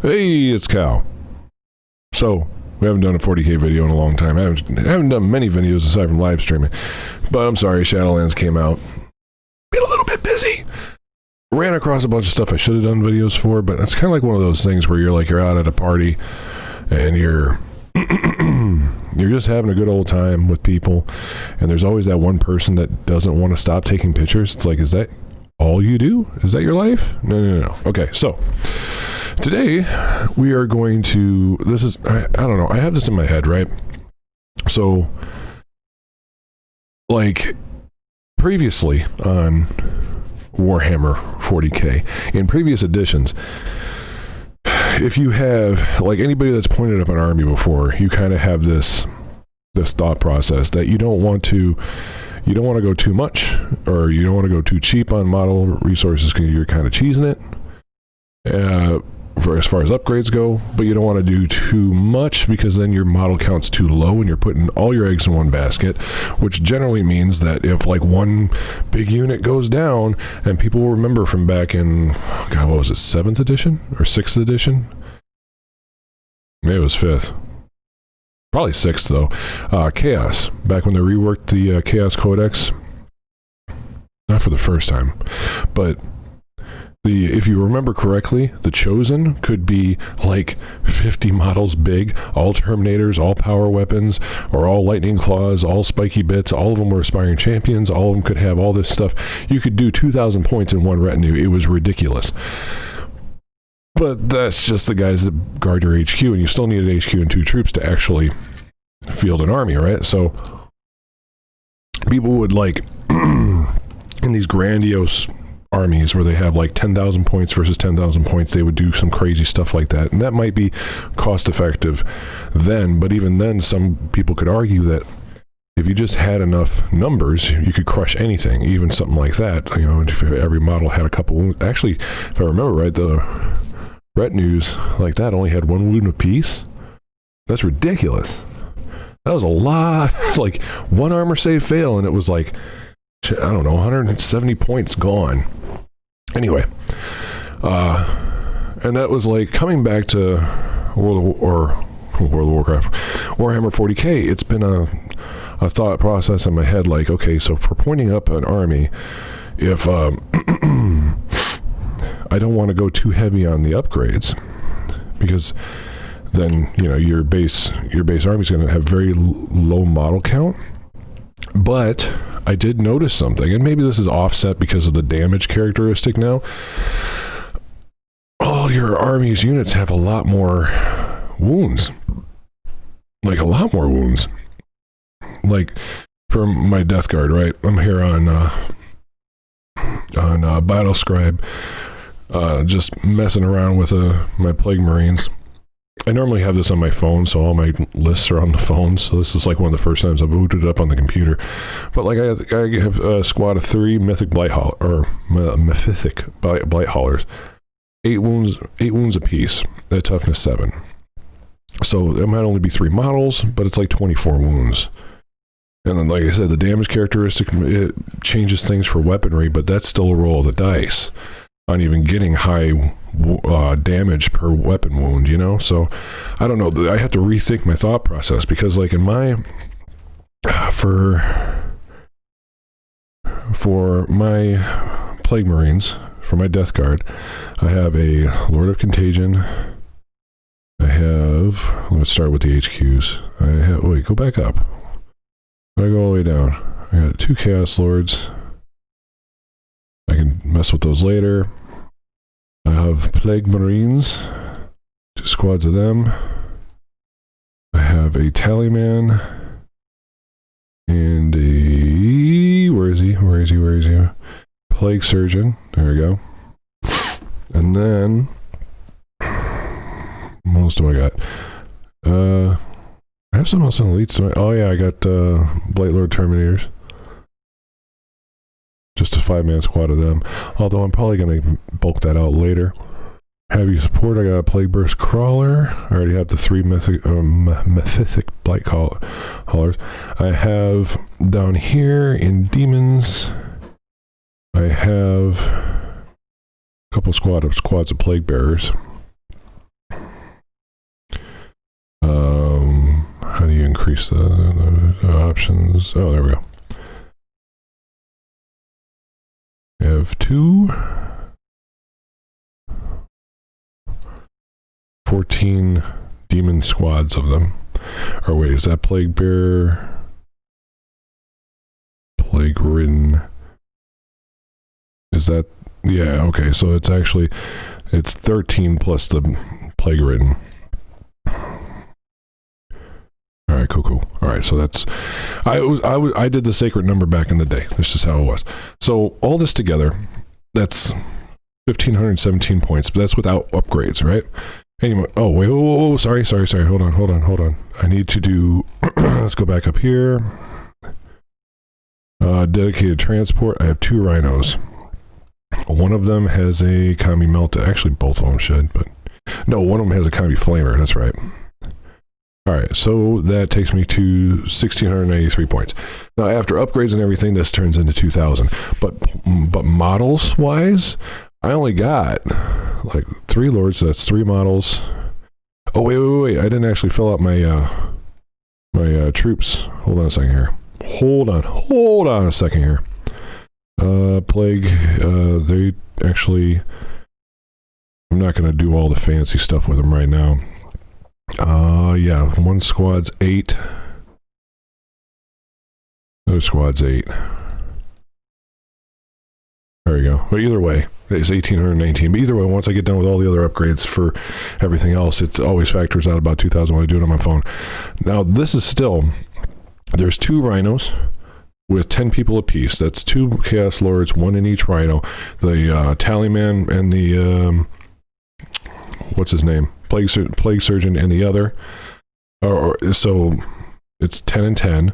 Hey, it's Cal. So, we haven't done a 40K video in a long time. I haven't done many videos aside from live streaming. But I'm sorry, Shadowlands came out. Been a little bit busy. Ran across a bunch of stuff I should have done videos for, but it's kind of like one of those things where you're out at a party and you're just having a good old time with people, and there's always that one person that doesn't want to stop taking pictures. It's like, is that all you do? Is that your life? No. Okay, so today we are going to, I don't know, I have this in my head, right? So, like, previously on Warhammer 40K, in previous editions, if you have, like, anybody that's pointed up an army before, you kind of have this thought process that you don't want to go too much, or you don't want to go too cheap on model resources because you're kind of cheesing it for as far as upgrades go, but you don't want to do too much because then your model count's too low and you're putting all your eggs in one basket, which generally means that if like one big unit goes down, and people will remember from back in, God, what was it, 7th edition or 6th edition? Maybe it was 5th. Probably 6th though. Chaos, back when they reworked the Chaos Codex. Not for the first time, but if you remember correctly, the Chosen could be like 50 models big, all Terminators, all power weapons, or all lightning claws, all spiky bits. All of them were aspiring champions. All of them could have all this stuff. You could do 2,000 points in one retinue. It was ridiculous. But that's just the guys that guard your HQ, and you still needed HQ and 2 troops to actually field an army, right? So people would like in these grandiose armies where they have like 10,000 points versus 10,000 points, they would do some crazy stuff like that, and that might be cost effective then, but even then some people could argue that if you just had enough numbers, you could crush anything, even something like that. You know, if every model had a couple wounds. Actually, if I remember right, the retinues like that only had 1 wound apiece. That's ridiculous. That was a lot. Like, one armor save fail, and it was like, I don't know, 170 points gone. Anyway, and that was like coming back to World of Warcraft, Warhammer 40K. It's been a thought process in my head, like, okay, so for pointing up an army, if I don't want to go too heavy on the upgrades, because then, you know, your base army is going to have very low model count. But I did notice something, and maybe this is offset because of the damage characteristic now. All your army's units have a lot more wounds. Like, a lot more wounds. Like, for my Deathguard, right? I'm here on Battle Scribe, just messing around with my Plague Marines. I normally have this on my phone, so all my lists are on the phone, so this is like one of the first times I've booted it up on the computer. But like, I have a squad of 3 Mythic Blight Haulers, 8 wounds apiece, at toughness 7. So it might only be 3 models, but it's like 24 wounds. And then, like I said, the damage characteristic, it changes things for weaponry, but that's still a roll of the dice on even getting high damage per weapon wound, you know? So, I don't know, I have to rethink my thought process, because like in my, for my Plague Marines, for my Deathguard, I have a Lord of Contagion, let's start with the HQs, wait, go back up, I go all the way down, I got 2 Chaos Lords, I can mess with those later. I have Plague Marines, 2 squads of them. I have a Tallyman and a, where is he? Plague Surgeon, there we go. And then, what else do I got? I have something else on elites. Oh yeah, I got Blight Lord Terminators. Just a 5-man squad of them. Although I'm probably going to bulk that out later. Heavy support, I got a Plague Burst Crawler. I already have the 3 Mythic Blight Haulers. I have down here in Demons, I have a couple squads of Plague Bearers. increase the options. Oh, there we go. We have 14 demon squads of them. Or wait, is that Plague Bear? Plague Ridden. Is that? Yeah, okay, so it's actually, it's 13 plus the Plague Ridden. Alright, cool. Alright, so that's, I did the sacred number back in the day. This is how it was. So all this together, that's 1,517 points, but that's without upgrades, right? Anyway, oh, wait, oh, sorry, hold on. I need to do, let's go back up here. Dedicated transport, I have 2 rhinos. One of them has a combi melta. Actually, both of them should, but no, one of them has a combi flamer. That's right. All right, so that takes me to 1,693 points. Now, after upgrades and everything, this turns into 2,000. But models wise, I only got like 3 lords. So that's 3 models. Oh wait! I didn't actually fill out my my troops. Hold on a second here. Hold on a second here. Plague, they actually, I'm not going to do all the fancy stuff with them right now. Yeah, one squad's 8. Another squad's 8. There you go. But either way, it's 1,819. But either way, once I get done with all the other upgrades for everything else, it always factors out about 2,000 when I do it on my phone. Now, this is still, there's 2 rhinos with 10 people apiece. That's 2 Chaos Lords, 1 in each rhino. The Tallyman and the, what's his name? Plague Surgeon and the other. So it's 10 and 10.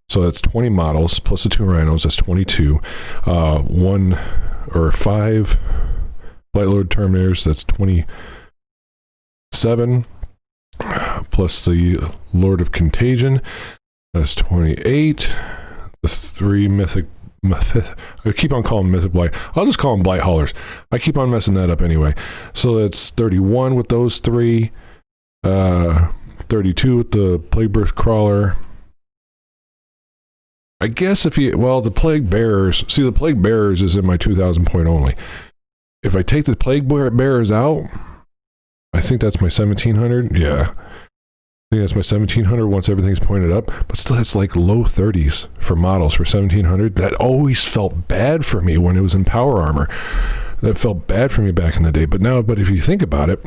So that's 20 models plus the 2 rhinos. That's 22. 1 or 5 Light Lord Terminators. That's 27. Plus the Lord of Contagion. That's 28. The 3 mythic, I keep on calling them mythic blight. I'll just call them blight haulers. I keep on messing that up anyway. So that's 31 with those 3. 32 with the Plague Burst Crawler. I guess if you, well, the Plague Bearers, see the Plague Bearers is in my 2,000 point only. If I take the Plague Bearers out, I think that's my 1,700. Yeah. I think that's my 1,700 once everything's pointed up, but still it's like low 30s for models for 1,700. That always felt bad for me when it was in power armor. That felt bad for me back in the day, but if you think about it,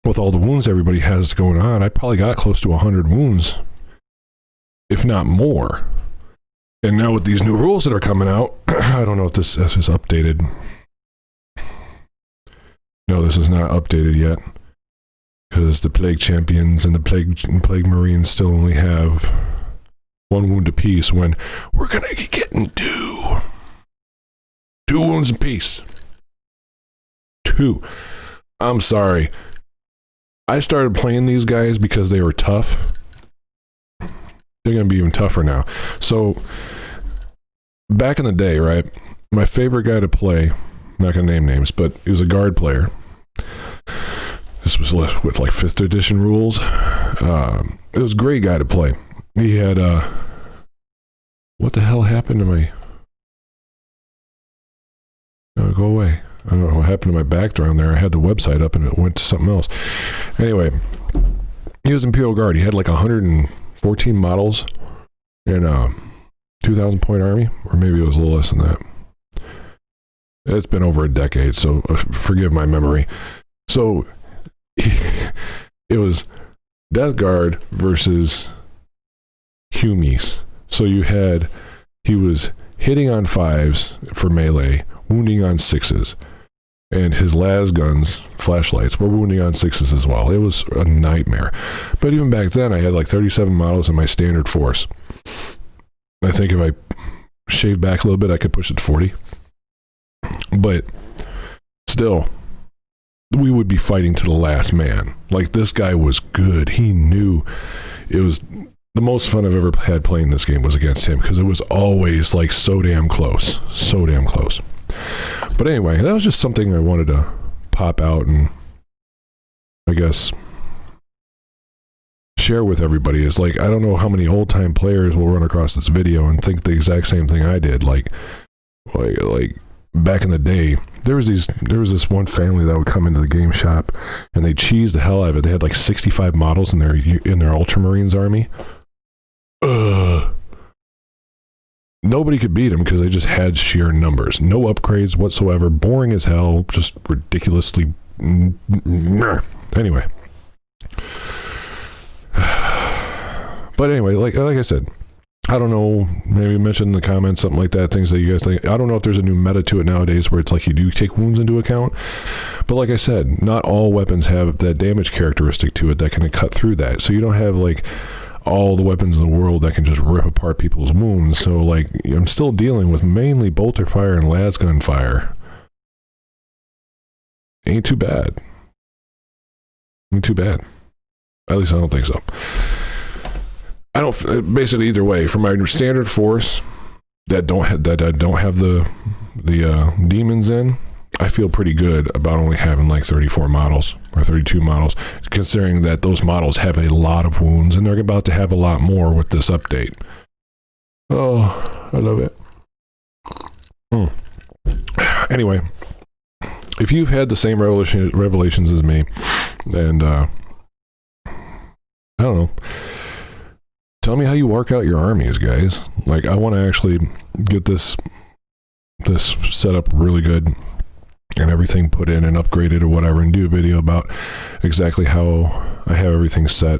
with all the wounds everybody has going on, I probably got close to 100 wounds, if not more. And now with these new rules that are coming out, I don't know if this is updated. No, this is not updated yet. Because the Plague Champions and the Plague Marines still only have 1 wound apiece when we're going to be getting 2. 2 wounds apiece. 2. I'm sorry. I started playing these guys because they were tough. They're going to be even tougher now. So, back in the day, right, my favorite guy to play, I'm not going to name names, but he was a guard player. This was with like 5th edition rules. It was a great guy to play. He had, what the hell happened to my, oh, go away. I don't know what happened to my background there. I had the website up and it went to something else. Anyway, he was Imperial Guard. He had like 114 models in a 2,000 point army, or maybe it was a little less than that. It's been over a decade, so forgive my memory. So, it was Deathguard versus Humies. So he was hitting on 5s for melee, wounding on 6s. And his las guns, flashlights, were wounding on 6s as well. It was a nightmare. But even back then, I had like 37 models in my standard force. I think if I shaved back a little bit, I could push it to 40. But still, we would be fighting to the last man. Like, this guy was good. He knew. It was the most fun I've ever had playing this game was against him, because it was always like so damn close. So damn close. But anyway, that was just something I wanted to pop out and, I guess, share with everybody is like, I don't know how many old-time players will run across this video and think the exact same thing I did. Like back in the day, there was this one family that would come into the game shop and they cheesed the hell out of it. They had like 65 models in their Ultramarines army. Nobody could beat them because they just had sheer numbers. No upgrades whatsoever. Boring as hell. Just ridiculously... Anyway. But anyway, like I said, I don't know, maybe mention in the comments, something like that, things that you guys think. I don't know if there's a new meta to it nowadays where it's like you do take wounds into account. But like I said, not all weapons have that damage characteristic to it that can cut through that. So you don't have like all the weapons in the world that can just rip apart people's wounds. So like I'm still dealing with mainly bolter fire and lasgun fire. Ain't too bad. Ain't too bad. At least I don't think so. I don't, basically either way, for my standard force that don't have the demons in, I feel pretty good about only having like 34 models or 32 models, considering that those models have a lot of wounds and they're about to have a lot more with this update. Oh, I love it. Anyway, if you've had the same revelations as me, and I don't know, tell me how you work out your armies, guys. Like, I want to actually get this set up really good and everything put in and upgraded or whatever, and do a video about exactly how I have everything set,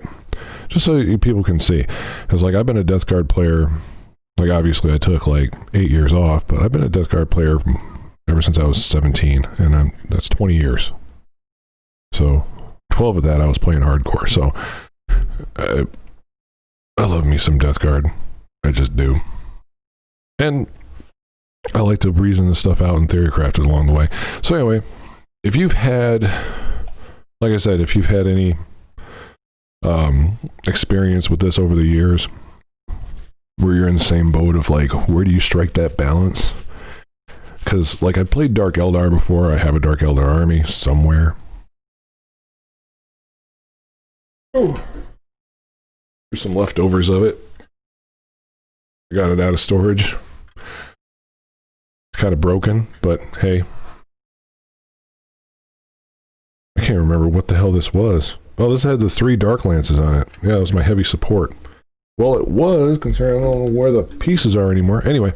just so people can see. Because like, I've been a Deathguard player, like obviously I took like 8 years off, but I've been a Deathguard player ever since I was 17, and that's 20 years. So 12 of that I was playing hardcore. So I love me some Deathguard. I just do. And I like to reason this stuff out and theorycraft it along the way. So anyway, if you've had, like I said, if you've had any experience with this over the years, where you're in the same boat of like, where do you strike that balance? Because like I played Dark Eldar before. I have a Dark Eldar army somewhere. Oh. There's some leftovers of it. I got it out of storage. It's kind of broken, but hey. I can't remember what the hell this was. Oh, this had the 3 Dark Lances on it. Yeah, it was my heavy support. Well, it was, considering I don't know where the pieces are anymore. Anyway.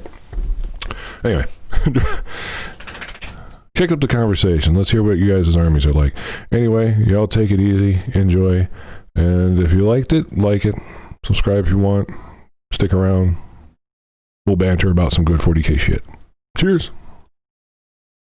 Kick up the conversation. Let's hear what you guys' armies are like. Anyway, y'all take it easy. Enjoy. And if you liked it, like it. Subscribe if you want. Stick around. We'll banter about some good 40K shit. Cheers.